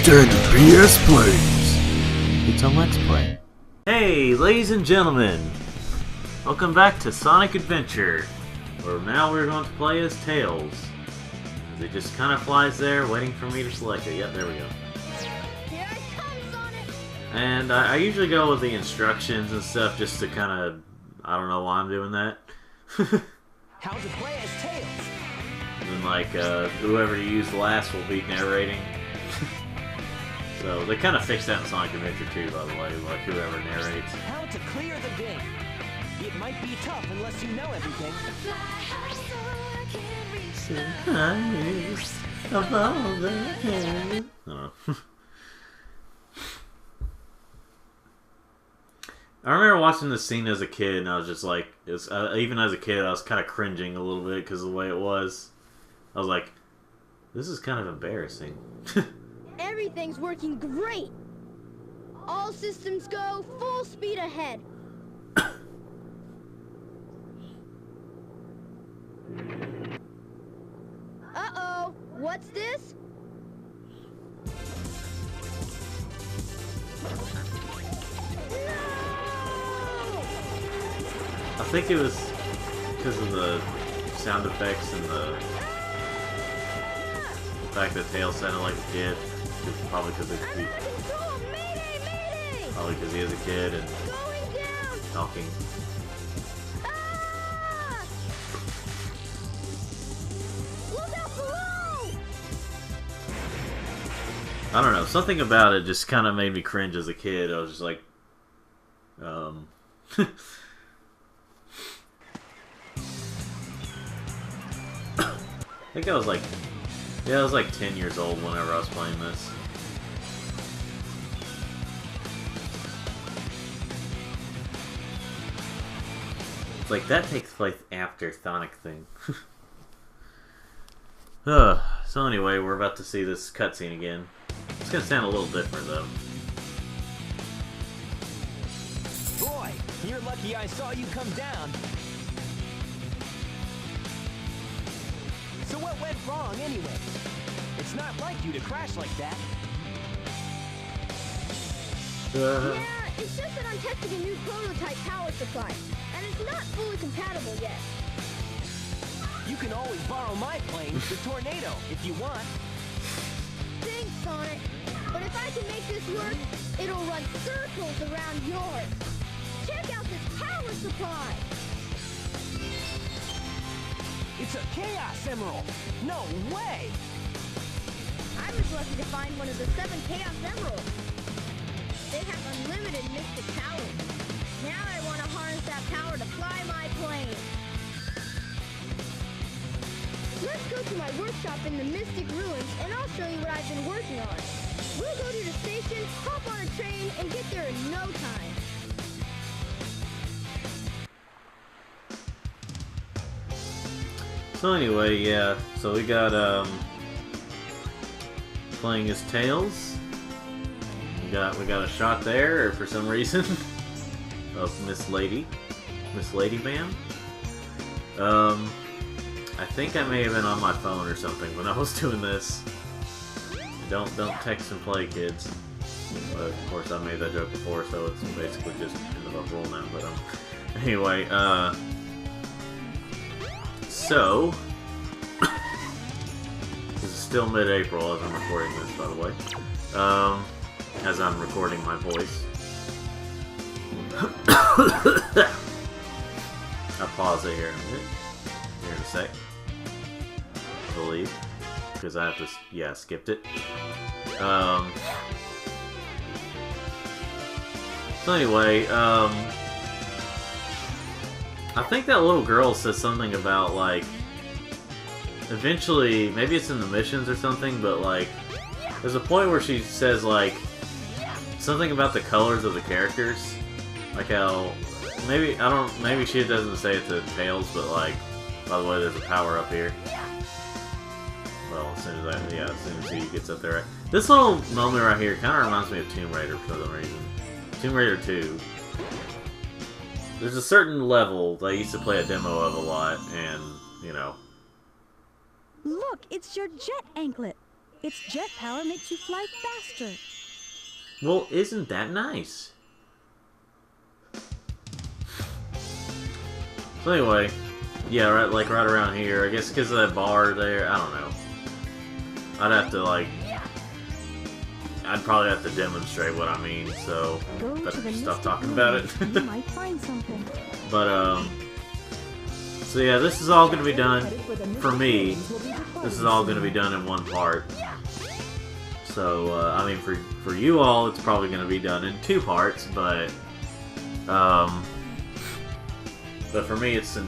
Standard BS Plays. It's a Let's Play. Hey, ladies and gentlemen! Welcome back to Sonic Adventure, where now we're going to play as Tails. It just kind of flies there, waiting for me to select it. Yep, there we go. Here I come, Sonic! And I usually go with the instructions and stuff just to kind of... I don't know why I'm doing that. How to play as Tails. And then, like, whoever you use last will be narrating. So, they kind of fixed that in Sonic Adventure 2, by the way, like, whoever narrates. How to clear the game. It might be tough unless you know everything. I don't know. I remember watching this scene as a kid, and I was just like, even as a kid, I was kind of cringing a little bit because of the way it was. I was like, this is kind of embarrassing. Everything's working great! All systems go, full speed ahead! Uh-oh! What's this? I think it was because of the sound effects and the fact that Tails sounded like a kid. Probably because he is a kid and talking. Ah! Look out below! I don't know, something about it just kind of made me cringe as a kid. I was just like, I think I was like, I was like 10 years old whenever I was playing this. It's like, that takes place after Sonic thing. So anyway, we're about to see this cutscene again. It's gonna sound a little different though. Boy, you're lucky I saw you come down. So what went wrong anyway? It's not like you to crash like that. Yeah, it's just that I'm testing a new prototype power supply, and it's not fully compatible yet. You can always borrow my plane, the Tornado, if you want. Thanks, Sonic. But if I can make this work, it'll run circles around yours. Check out this power supply! It's a Chaos Emerald! No way! I was lucky to find one of the 7 Chaos Emeralds. They have unlimited mystic power. Now I want to harness that power to fly my plane. Let's go to my workshop in the Mystic Ruins, and I'll show you what I've been working on. We'll go to the station, hop on a train, and get there in no time. So anyway, yeah, so we got, playing as Tails. We got a shot there, for some reason, of Miss Lady Man. I think I may have been on my phone or something when I was doing this. Don't text and play, kids. But of course I made that joke before, so it's basically just in the book rule now. But anyway, so this is still mid-April as I'm recording this, by the way. As I'm recording my voice. I'll pause it here in a minute. Here in a sec. I believe. Because I have to... Yeah, skipped it. So anyway, I think that little girl says something about, like... Eventually, maybe it's in the missions or something, but, like... There's a point where she says, like... Something about the colors of the characters. Like how... Maybe she doesn't say it to Tails, but, like... By the way, there's a power up here. Well, as soon as he gets up there. Right? This little moment right here kind of reminds me of Tomb Raider for some reason. Tomb Raider 2. There's a certain level that I used to play a demo of a lot, and, you know. Look, it's your jet anklet. Its jet power makes you fly faster. Well, isn't that nice? So anyway, yeah, right around here. I guess because of that bar there. I don't know. I'd have to I'd probably have to demonstrate what I mean. So better stop talking about it. You might find something. But so yeah, this is all gonna be done for me. This is all gonna be done in one part. So I mean, for you all, it's probably gonna be done in 2 parts. But for me, it's in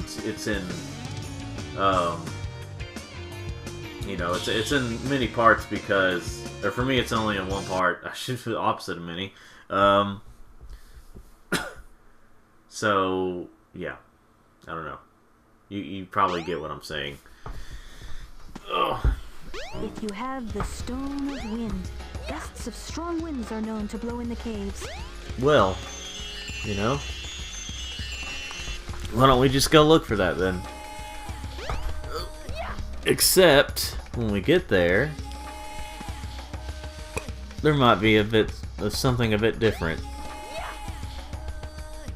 you know, it's in many parts because, or for me, it's only in 1 part. I should be the opposite of many. So yeah, I don't know. You probably get what I'm saying. Ugh. If you have the Stone of Wind, gusts of strong winds are known to blow in the caves. Well, you know, why don't we just go look for that then? Except when we get there, there might be a bit of something a bit different.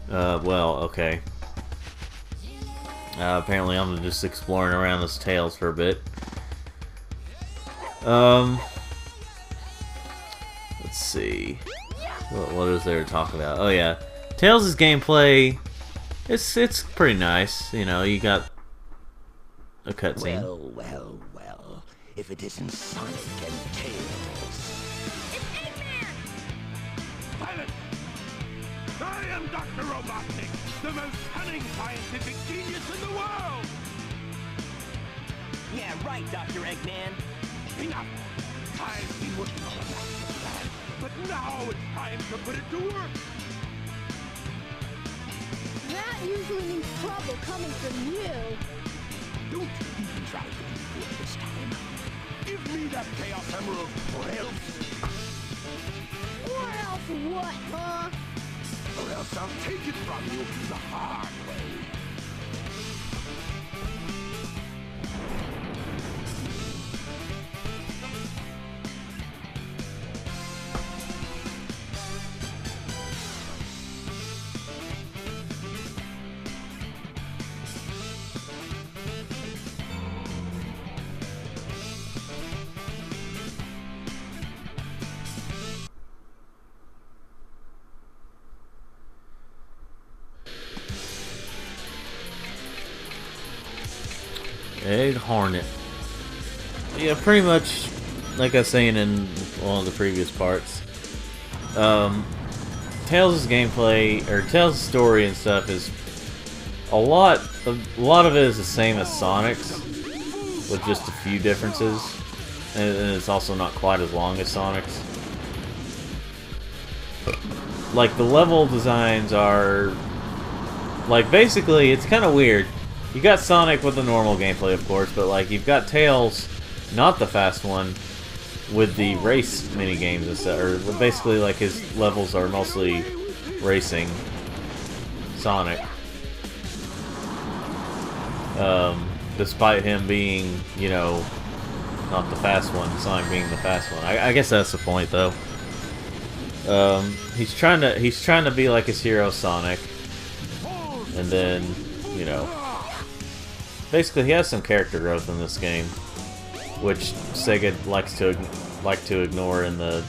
Well, okay. Apparently I'm just exploring around this Tails for a bit. Let's see. What is there to talk about? Oh yeah, Tails' gameplay, it's pretty nice. You know, you got a cutscene. Well. If it isn't Sonic and Tails. It's Eggman! Silence! I am Dr. Robotnik, the most cunning scientific genius in the world! Yeah, right, Dr. Eggman. Enough! I've been working on a master plan, but now it's time to put it to work! That usually means trouble coming from you. Don't even try to be good this time. Give me that Chaos Emerald, or else... Or else what, huh? Or else I'll take it from you the hard way. Egg Hornet. Yeah, pretty much like I was saying in one of the previous parts. Tails' gameplay, or Tails' story and stuff is a lot of it is the same as Sonic's, with just a few differences. And it's also not quite as long as Sonic's. Like, the level designs are... like, basically, it's kind of weird. You got Sonic with the normal gameplay, of course, but like you've got Tails, not the fast one, with the race mini games and stuff. Or basically, like his levels are mostly racing Sonic, despite him being, you know, not the fast one. Sonic being the fast one. I guess that's the point, though. He's trying to be like his hero Sonic, and then, you know. Basically, he has some character growth in this game, which Sega likes to ignore in the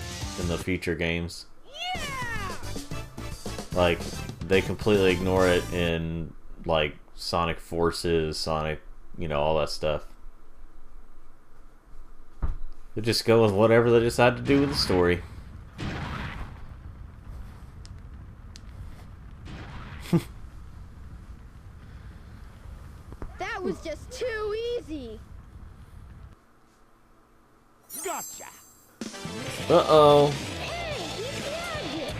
future games. Like, they completely ignore it in like Sonic Forces, Sonic, you know, all that stuff. They just go with whatever they decide to do with the story. That was just too easy. Gotcha! Uh-oh. Hey, he grabbed it.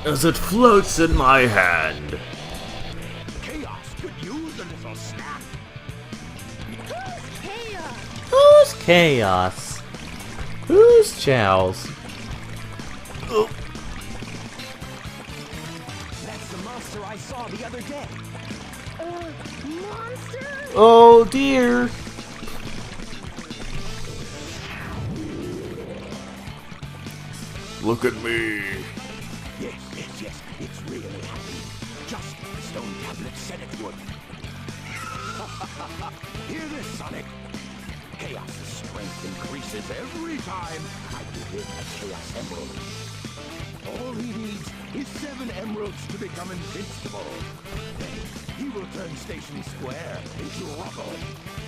As it floats in my hand. Chaos could use a little snack. Who's Chaos? Who's Chaos? Who's Chows? Oh. That's the monster I saw the other day. monster! Oh dear! Look at me! Yes, yes, yes, it's really happening. Just as the stone tablet said it would. Hear this, Sonic? Chaos's strength increases every time I give him a Chaos Emerald. All he needs is 7 emeralds to become invincible. Then he will turn Station Square into rubble,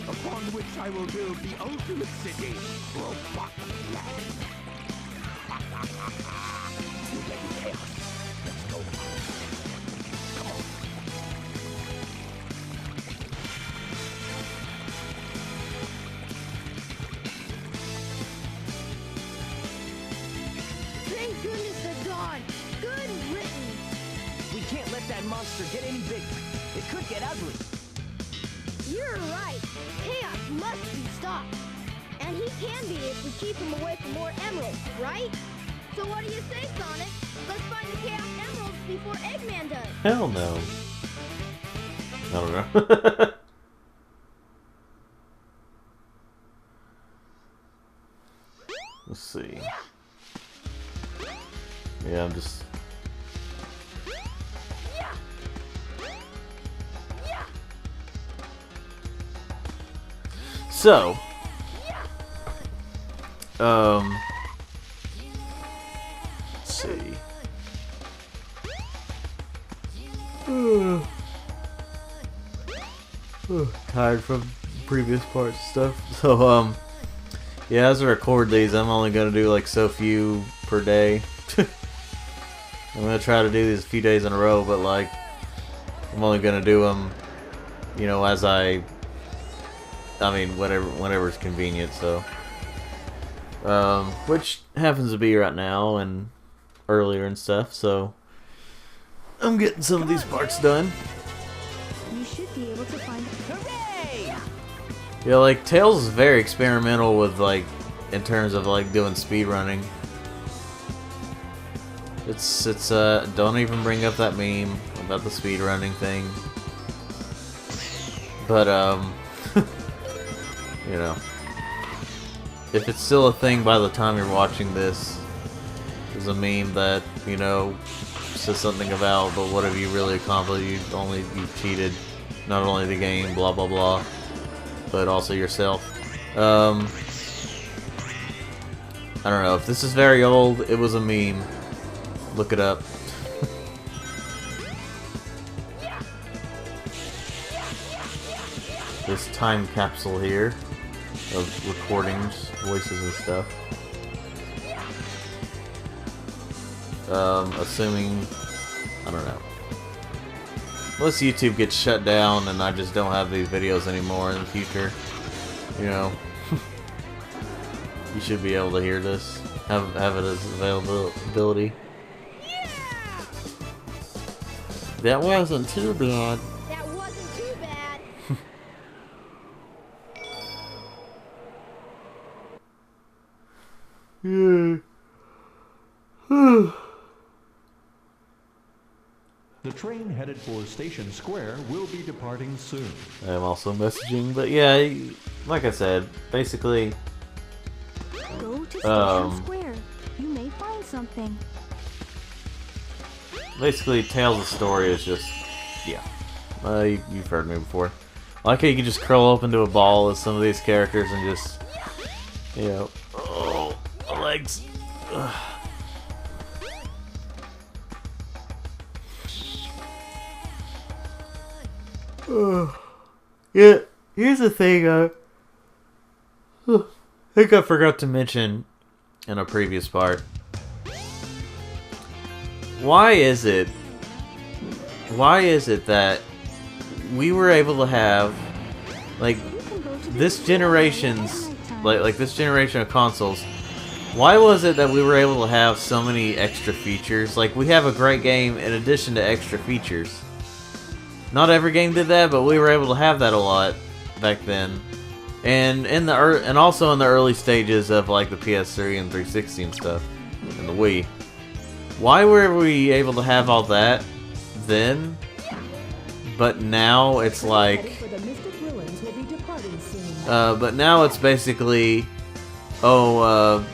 upon which I will build the ultimate city, Robotic Land. You ready, Chaos? Let's go. Come on. Thank goodness they're gone. Good riddance. We can't let that monster get any bigger. It could get ugly. You're right. Chaos must be stopped. And he can be if we keep him away from more emeralds, right? So what do you say, Sonic? Let's find the Chaos Emeralds before Eggman does. Hell no. I don't know. Let's see. Yeah, I'm just... So... Let's see. Tired from previous parts and stuff. So, yeah, as I record these, I'm only gonna do like so few per day. I'm gonna try to do these a few days in a row, but like, I'm only gonna do them, you know, as I mean, whenever's convenient, so. Which happens to be right now and earlier and stuff, so I'm getting some of these parts done. You should be able to find... Hooray! Yeah, like, Tails is very experimental with, like, in terms of, like, doing speedrunning. It's, don't even bring up that meme about the speedrunning thing. But, you know. If it's still a thing by the time you're watching this, there's a meme that, you know, says something about, but what have you really accomplished? You've cheated not only the game, blah blah blah, but also yourself. I don't know, if this is very old, it was a meme. Look it up. This time capsule here of recordings, voices and stuff. Assuming, I don't know. Unless YouTube gets shut down and I just don't have these videos anymore in the future, you know, you should be able to hear this, have it as availability. That wasn't too bad. That wasn't too bad. Yeah. The train headed for Station Square will be departing soon. I'm also messaging, but yeah, like I said, basically, Go to Station Square. You may find something. basically Tails' story is just, yeah, you've heard me before. I like how you can just curl up into a ball with some of these characters and just, you know, oh, my legs. Ugh. Yeah, here's the thing, I think I forgot to mention in a previous part. Why is it that we were able to have, like, this generation's, like this generation of consoles, why was it that we were able to have so many extra features? Like, we have a great game in addition to extra features. Not every game did that, but we were able to have that a lot back then. And and also in the early stages of like the PS3 and 360 and stuff, and the Wii. Why were we able to have all that then, but now it's like, but now it's basically, oh,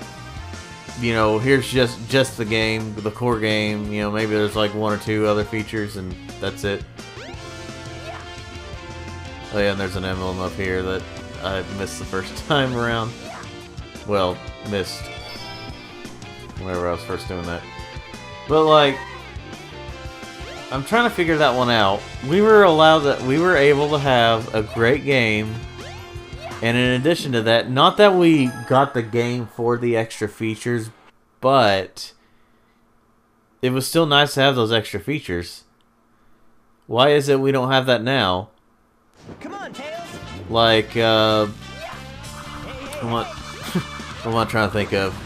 you know, here's just the game, the core game. You know, maybe there's like 1 or 2 other features, and that's it. Oh yeah, and there's an emblem up here that I missed the first time around. Well, missed whenever I was first doing that. But like, I'm trying to figure that one out. We were able to have a great game, and in addition to that, not that we got the game for the extra features, but it was still nice to have those extra features. Why is it we don't have that now? Come on, Tails. Like, what am I trying to think of?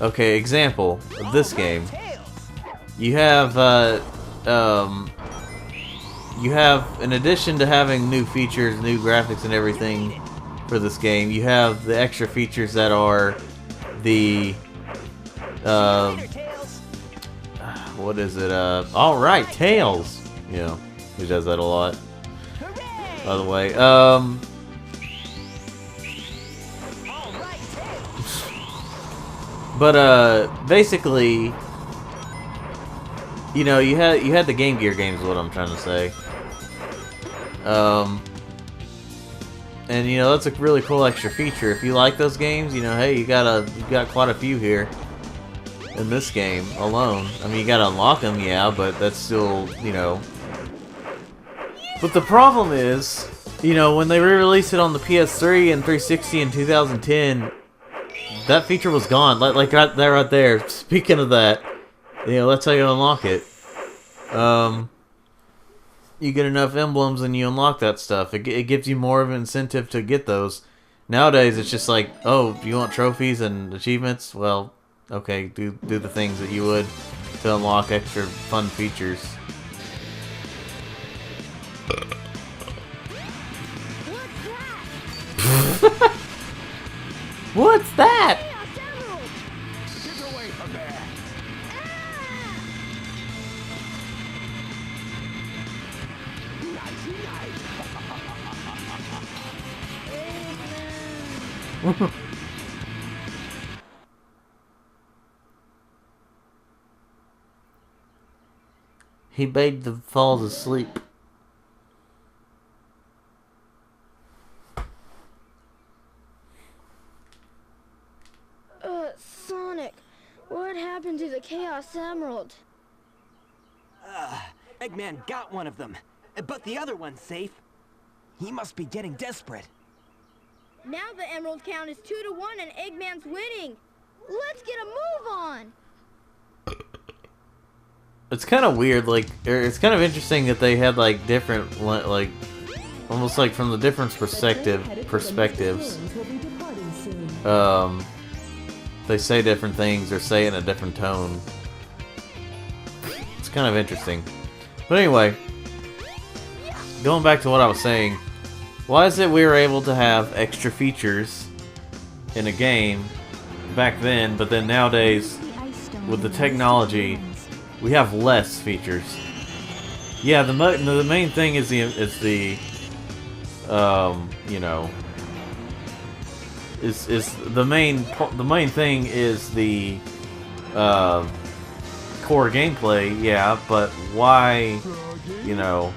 Okay, example of this game. You have, in addition to having new features, new graphics and everything for this game, you have the extra features that are the, what is it, alright, Tails! You know, who does that a lot. By the way, but basically, you know, you had the Game Gear games, is what I'm trying to say. And you know, that's a really cool extra feature. If you like those games, you know, hey, you got quite a few here in this game alone. I mean, you gotta unlock them, yeah, but that's still, you know. But the problem is, you know, when they re-released it on the PS3 and 360 in 2010, that feature was gone. Like right there. Speaking of that, you know, that's how you unlock it. You get enough emblems and you unlock that stuff. It gives you more of an incentive to get those. Nowadays, it's just like, oh, you want trophies and achievements? Well, okay, do the things that you would to unlock extra fun features. What's that? Get away from there. He made them fall asleep. Sonic, what happened to the Chaos Emerald? Eggman got one of them, but the other one's safe. He must be getting desperate. Now the emerald count is 2-1 and Eggman's winning. Let's get a move on. It's kind of weird, like, it's kind of interesting that they had, like, different, like, almost like from the different perspectives. They say different things or say it in a different tone. It's kind of interesting. But anyway, going back to what I was saying, why is it we were able to have extra features in a game back then, but then nowadays, with the technology, we have less features? Yeah, the main thing is the you know, is the main thing is the core gameplay, yeah, but why, you know?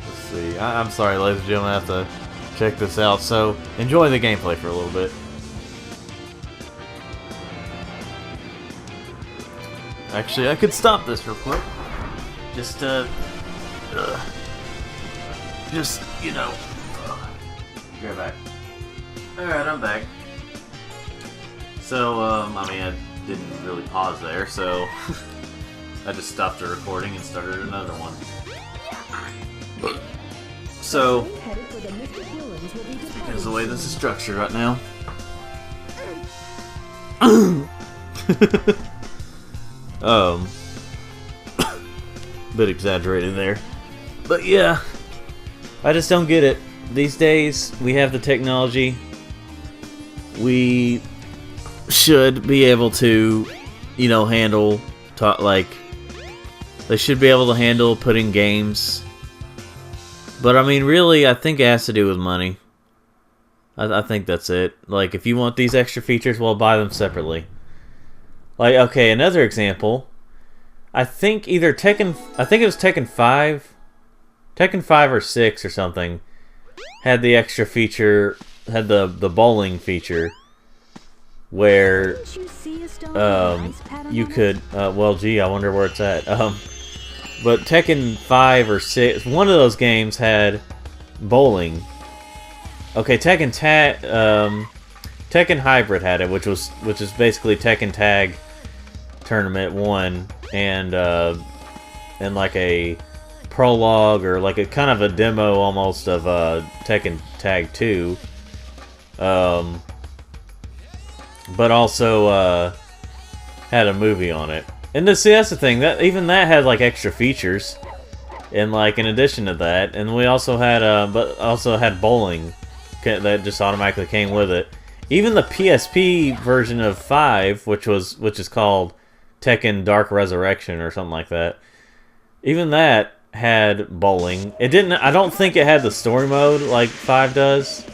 Let's see. I'm sorry, ladies and gentlemen, I have to check this out. So enjoy the gameplay for a little bit. Actually, I could stop this real quick. Just you know. Go back. Alright, I'm back. So, I mean, I didn't really pause there, so I just stopped the recording and started another one. So, because the way this is structured right now. Bit exaggerated there. But yeah, I just don't get it. These days, we have the technology. We should be able to, you know, handle, like, They should be able to handle putting games. But I mean, really, I think it has to do with money. I think that's it. Like, if you want these extra features, well, buy them separately. Like, okay, another example. I think either Tekken... I think it was Tekken 5. Tekken 5 or 6 or something. Had the extra feature... Had the bowling feature. Where... you could... well, gee, I wonder where it's at. But Tekken 5 or 6... One of those games had bowling. Okay, Tekken Hybrid had it, which is basically Tekken Tag Tournament 1 and like a prologue or like a kind of a demo almost of Tekken Tag 2. But also had a movie on it. And see, that's the thing, that even that had like extra features. And like in addition to that, and we also had bowling that just automatically came with it. Even the PSP version of 5, which is called Tekken Dark Resurrection or something like that. Even that had bowling. It didn't. I don't think it had the story mode like 5 does,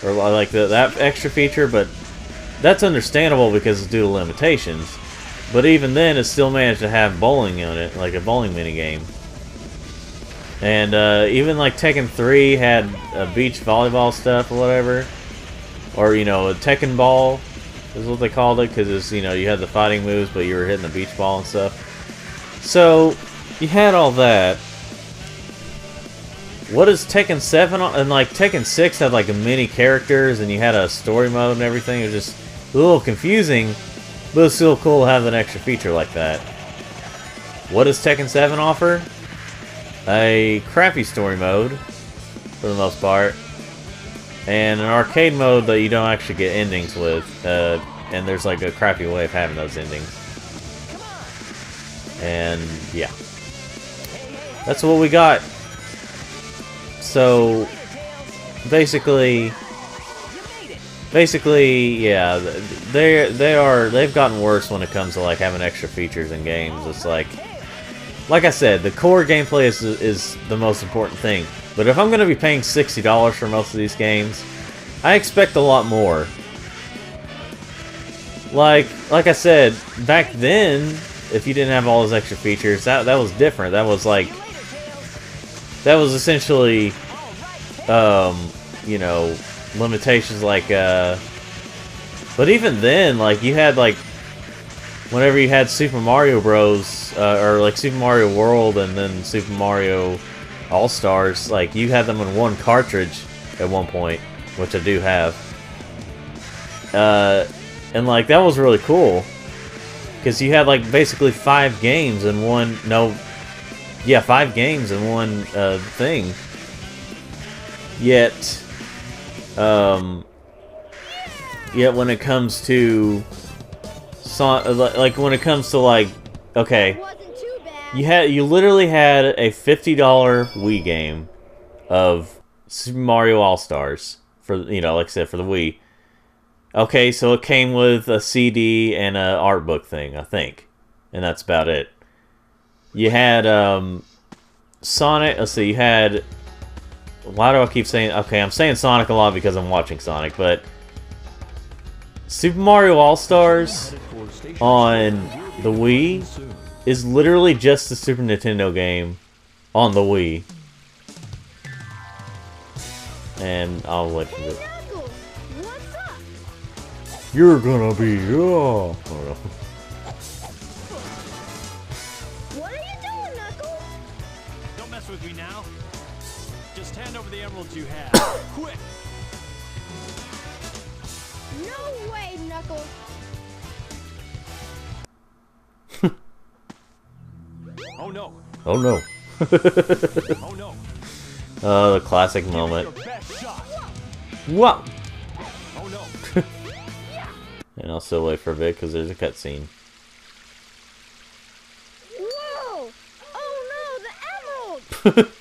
or like that extra feature. But that's understandable because it's due to limitations. But even then, it still managed to have bowling on it, like a bowling minigame. And even like Tekken 3 had beach volleyball stuff or whatever. Or, you know, a Tekken ball is what they called it, because it's, you know, you had the fighting moves, but you were hitting the beach ball and stuff. So, you had all that. What is Tekken 7 on? And like Tekken 6 had like a mini characters, and you had a story mode and everything. It was just a little confusing, but it's still cool to have an extra feature like that. What does Tekken 7 offer? A crappy story mode, for the most part, and an arcade mode that you don't actually get endings with, and there's like a crappy way of having those endings. And yeah, that's what we got. So basically, yeah, they've gotten worse when it comes to like having extra features in games. It's like I said, the core gameplay is the most important thing. But if I'm going to be paying $60 for most of these games, I expect a lot more. Like I said, back then, if you didn't have all those extra features, that was different. That was essentially, you know, limitations like, but even then, like, you had like, whenever you had Super Mario Bros. Or like Super Mario World and then Super Mario All-Stars, like you had them in one cartridge at one point, which I do have. And like that was really cool, because you had like basically 5 games in one. 5 games in one thing. Yet when it comes to okay, you literally had a $50 Wii game of Super Mario All-Stars for, you know, like I said, for the Wii. Okay, so it came with a CD and a art book thing, I think, and that's about it. You had Sonic. Let's see, you had. Why do I keep saying? Okay, I'm saying Sonic a lot because I'm watching Sonic, but Super Mario All-Stars on the Wii is literally just the Super Nintendo game on the Wii. And I'll let you do it. What's up? You're gonna be, oh. What are you doing, Knuckles? Don't mess with me now. Just hand over the emeralds you have. Quick! No way, Knuckles. Oh no. Oh no. Oh no. Oh, the classic moment. Your best shot. Whoa! Oh no. And I'll still wait for a bit because there's a cutscene. Whoa! Oh no, the emerald!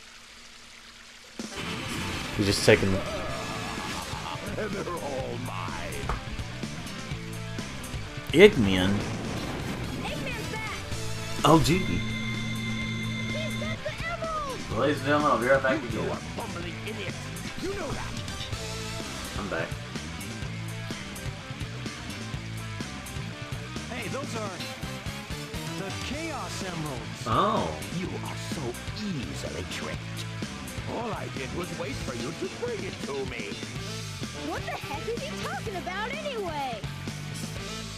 He's just taking. And they're all mine. Eggman? Eggman's back! Oh, gee. ladies and gentlemen, I'll be right back You again. are bumbling idiots. You know that. I'm back. Hey, those are the Chaos Emeralds. Oh. You are so easily tricked. All I did was wait for you to bring it to me. What the heck is he talking about anyway?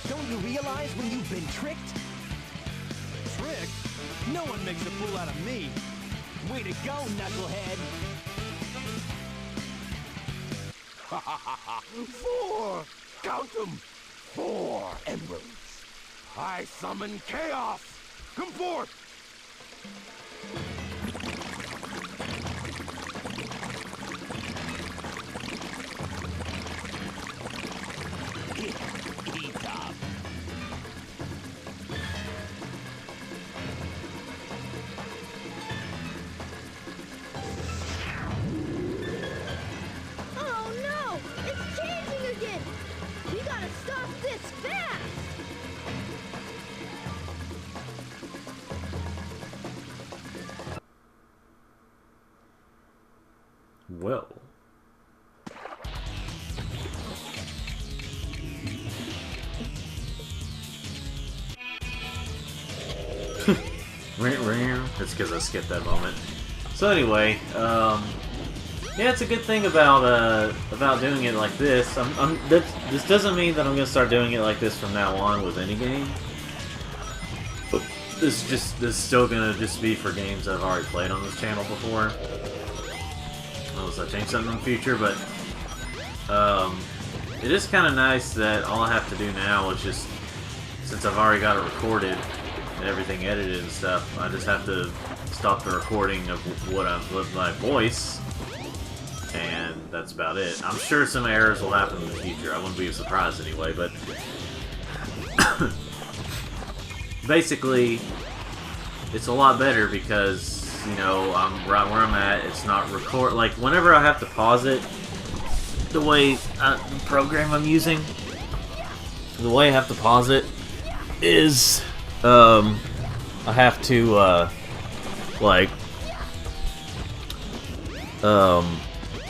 Don't you realize when you've been tricked? Trick? No one makes a fool out of me. Way to go, knucklehead. 4! Count them! 4 emeralds. I summon chaos! Come forth! Eat up. Oh no! It's changing again! We gotta stop this fast! Well. That's because I skipped that moment. So anyway, yeah, it's a good thing about doing it like this. This doesn't mean that I'm gonna start doing it like this from now on with any game. This is still gonna just be for games that I've already played on this channel before. Unless I change something in the future, but it is kind of nice that all I have to do now is just, since I've already got it recorded and everything edited and stuff, I just have to stop the recording of with my voice, and that's about it. I'm sure some errors will happen in the future. I wouldn't be surprised anyway, but basically, it's a lot better because, you know, I'm right where I'm at. It's not record. Like, whenever I have to pause it, the way the program I'm using, the way I have to pause it is, I have to, like,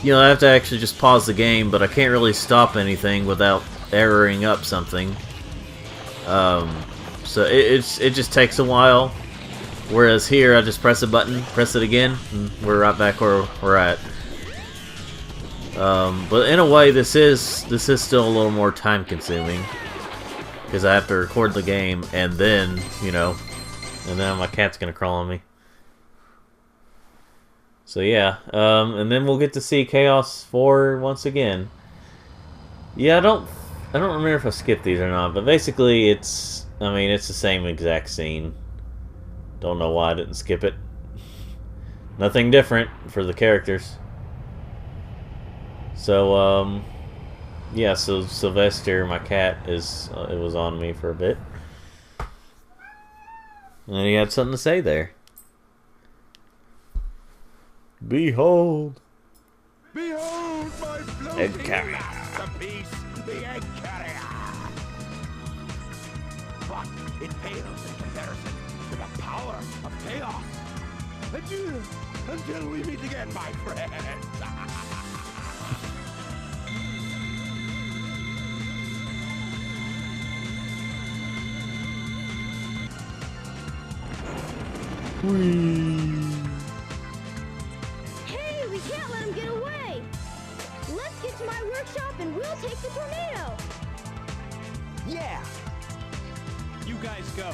you know, I have to actually just pause the game, but I can't really stop anything without erroring up something. So it just takes a while. Whereas here, I just press a button, press it again, and we're right back where we're at. But in a way, this is still a little more time-consuming because I have to record the game and then, you know, and then my cat's gonna crawl on me. So yeah, and then we'll get to see Chaos 4 once again. Yeah, I don't remember if I skipped these or not, but basically it's the same exact scene. Don't know why I didn't skip it. Nothing different for the characters. So, yeah, so Sylvester, my cat, it was on me for a bit. And he had something to say there. Behold! Behold my Egg floating carrier. masterpiece, the egg carrier! But it pales in comparison to the power of chaos. Adieu, until we meet again, my friends! Hey, we can't let him get away! Let's get to my workshop and we'll take the tornado! Yeah. You guys go.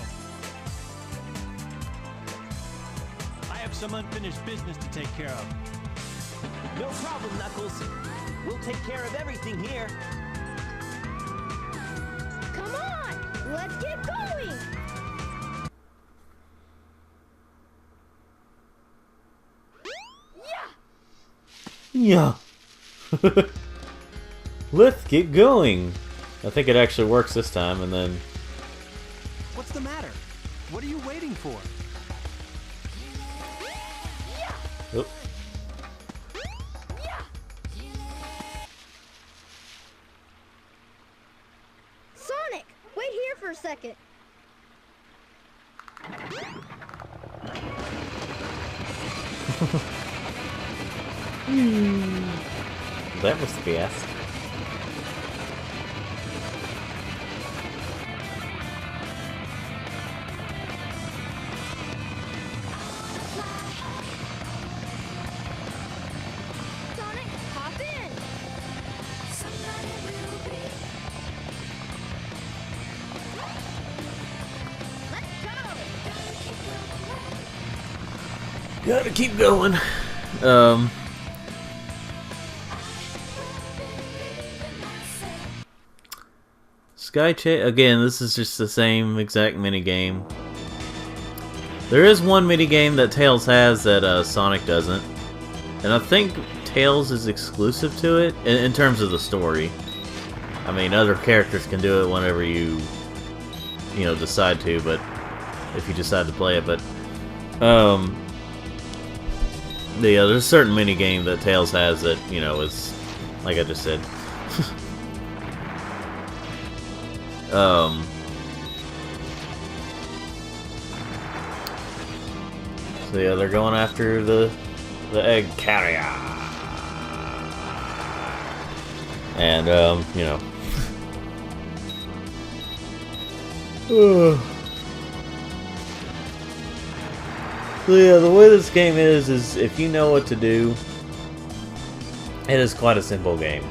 I have some unfinished business to take care of. No problem, Knuckles. We'll take care of everything here. Come on! Let's get going! Yeah. Let's get going. I think it actually works this time, and then... What's the matter? What are you waiting for? Oop. Sonic, wait here for a second. That was fast. Sonic, hop in. Let's go. Gotta keep going. Sky Chase again. This is just the same exact mini game. There is one mini game that Tails has that Sonic doesn't, and I think Tails is exclusive to it in terms of the story. I mean, other characters can do it whenever you decide to, but if you decide to play it, but yeah, there's a certain mini game that Tails has that is like I just said. So yeah, they're going after the egg carrier, and So yeah, the way this game is if you know what to do, it is quite a simple game.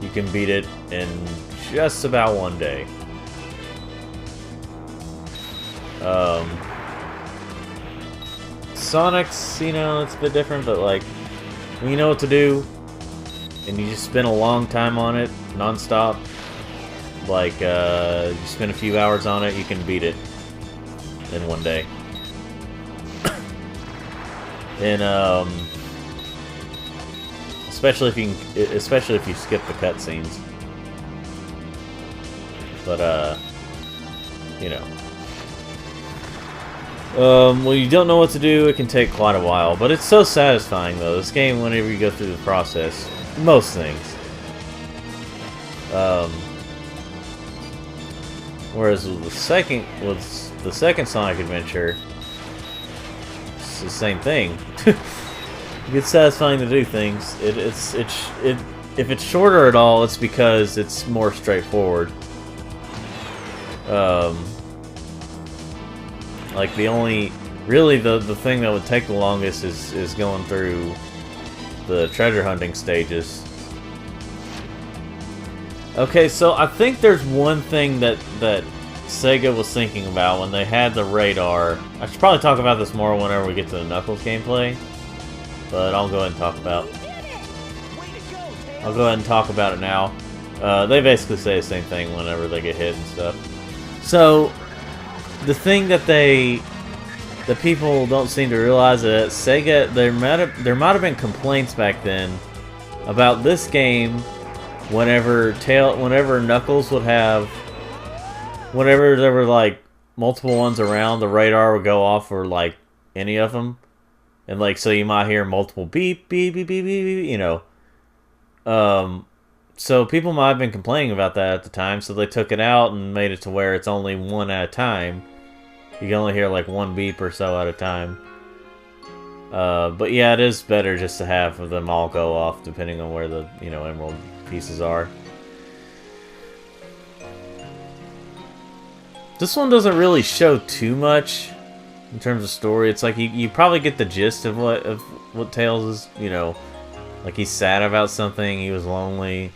You can beat it in just about one day. Sonic's, it's a bit different, but like, when you know what to do, and you just spend a long time on it, non-stop, like, you spend a few hours on it, you can beat it in one day. And, especially if you skip the cutscenes. But, when you don't know what to do, it can take quite a while. But it's so satisfying, though. This game, whenever you go through the process, most things. Whereas with the second Sonic adventure, it's the same thing. It's satisfying to do things. If it's shorter at all, it's because it's more straightforward. Like the thing that would take the longest is going through the treasure hunting stages. Okay, so I think there's one thing that Sega was thinking about when they had the radar. I should probably talk about this more whenever we get to the Knuckles gameplay, but I'll go ahead and talk about it now. They basically say the same thing whenever they get hit and stuff. So the thing that people don't seem to realize is that Sega, there might have been complaints back then about this game. Whenever Knuckles would have, whenever there were like multiple ones around, the radar would go off for like any of them, and like so you might hear multiple beep beep beep beep beep, So people might have been complaining about that at the time, so they took it out and made it to where it's only one at a time. You can only hear like one beep or so at a time. But yeah, it is better just to have them all go off depending on where the emerald pieces are. This one doesn't really show too much in terms of story. It's like you probably get the gist of what Tails is, like he's sad about something, he was lonely,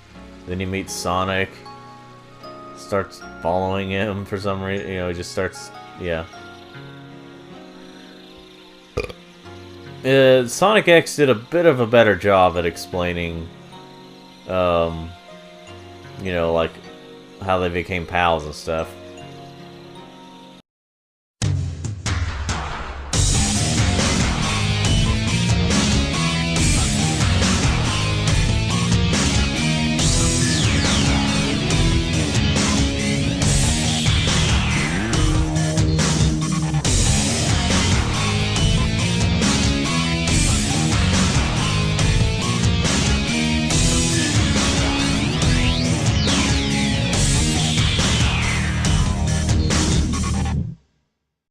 then he meets Sonic, starts following him for some reason, he just starts, yeah. Sonic X did a bit of a better job at explaining like how they became pals and stuff.